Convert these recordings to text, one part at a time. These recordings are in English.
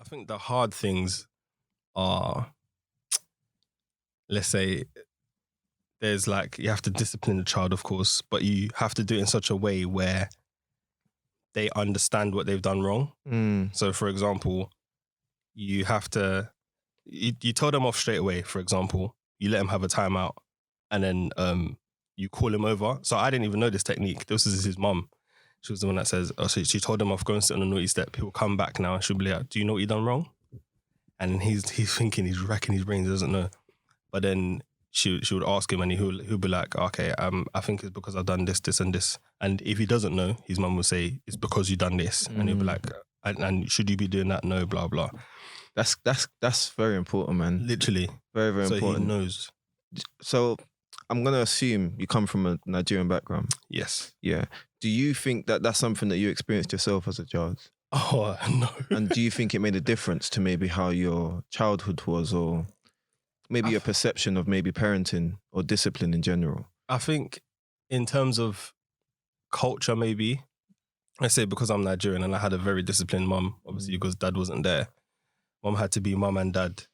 I think the hard things are, let's say, there's like, you have to discipline the child, of course, but you have to do it in such a way where they understand what they've done wrong. So, for example, you have to, you tell them off straight away, for example, you let them have a timeout and then you call him over. So I didn't even know this technique. This is his mum. She was the one that says, oh, so she told him off, go and sit on the naughty step. He'll come back now and she'll be like, do you know what you done wrong? And he's thinking, he's racking his brains, he doesn't know. But then she would ask him and he'll be like, okay, I think it's because I've done this, this and this. And if he doesn't know, his mum will say, it's because you've done this. And he'll be like, and should you be doing that? No, blah, blah. That's very important, man. Literally. Very, very important. So he knows. So I'm going to assume you come from a Nigerian background. Yes. Yeah. Do you think that that's something that you experienced yourself as a child? Oh, no. And do you think it made a difference to maybe how your childhood was, or maybe your perception of maybe parenting or discipline in general? I think in terms of culture, maybe, I say because I'm Nigerian and I had a very disciplined mum, obviously because dad wasn't there. Mum had to be mum and dad,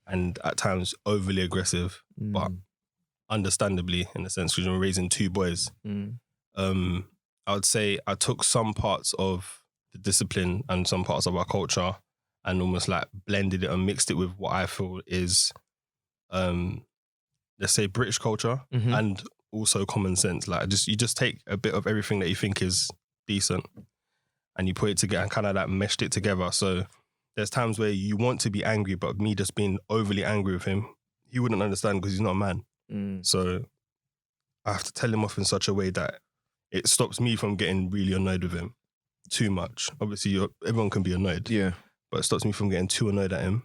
and at times overly aggressive, but understandably, in a sense, because you're raising two boys. I would say I took some parts of the discipline and some parts of our culture and almost like blended it and mixed it with what I feel is, let's say, British culture and also common sense. Like you just take a bit of everything that you think is decent and you put it together and kind of like meshed it together. So there's times where you want to be angry, but me just being overly angry with him, he wouldn't understand because he's not a man. So I have to tell him off in such a way that it stops me from getting really annoyed with him too much. Obviously, everyone can be annoyed. Yeah. But it stops me from getting too annoyed at him,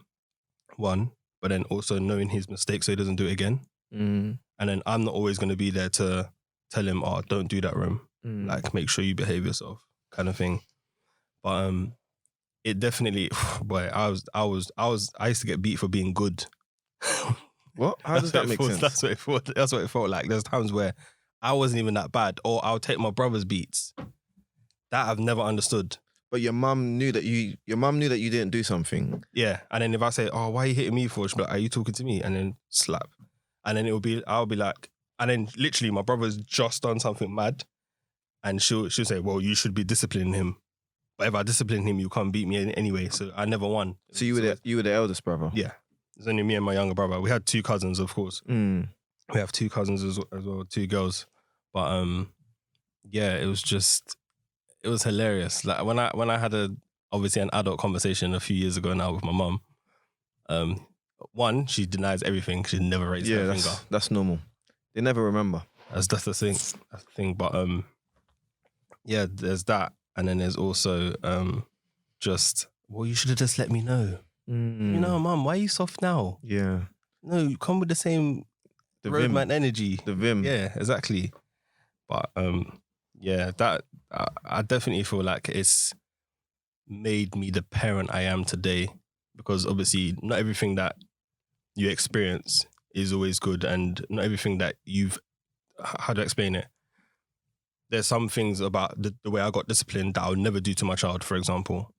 one, but then also knowing his mistakes so he doesn't do it again. And then I'm not always going to be there to tell him, oh, don't do that, Rem. Like, make sure you behave yourself, kind of thing. But it definitely, boy, I used to get beat for being good. What? How does that make sense? That's what it felt like. There's times where I wasn't even that bad, or I'll take my brother's beats. That I've never understood. But your mum knew that you didn't do something. Yeah, and then if I say, "Oh, why are you hitting me for?" She'll be like, "Are you talking to me?" And then slap, and then I'll be like, and then literally my brother's just done something mad, and she'll say, "Well, you should be disciplining him." But if I discipline him, you can't beat me anyway. So I never won. So you were the eldest brother. Yeah, it's only me and my younger brother. We had two cousins, of course. We have two cousins as well, two girls. But yeah, it was hilarious. Like when I had obviously an adult conversation a few years ago now with my mum. One, she denies everything. She never raised her finger. That's normal. They never remember. That's the thing. That's the thing. But yeah, there's that, and then there's also just, well, you should have just let me know. You know, Mum, why are you soft now? Yeah. No, you come with the same roadman energy. The vim. Yeah, exactly. But yeah, that I definitely feel like it's made me the parent I am today, because obviously not everything that you experience is always good, and not everything that how do I explain it? There's some things about the way I got disciplined that I would never do to my child, for example.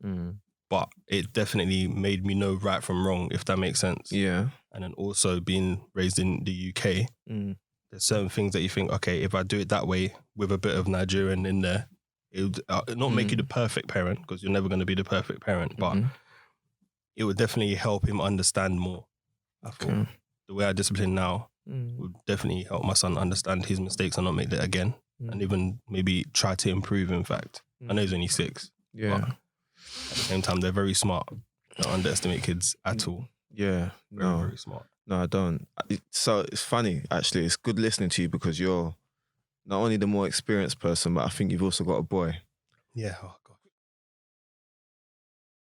But it definitely made me know right from wrong, if that makes sense. Yeah. And then also being raised in the UK, there's certain things that you think, okay, if I do it that way with a bit of Nigerian in there, it would not make you the perfect parent, because you're never going to be the perfect parent, but it would definitely help him understand more. I thought the way I discipline now would definitely help my son understand his mistakes and not make that again, and even maybe try to improve, in fact. I know he's only 6. Yeah. But at the same time, they're very smart. Don't underestimate kids at all. Yeah. Very, very smart. No, I don't. So it's funny, actually. It's good listening to you, because you're not only the more experienced person, but I think you've also got a boy. Yeah. Oh,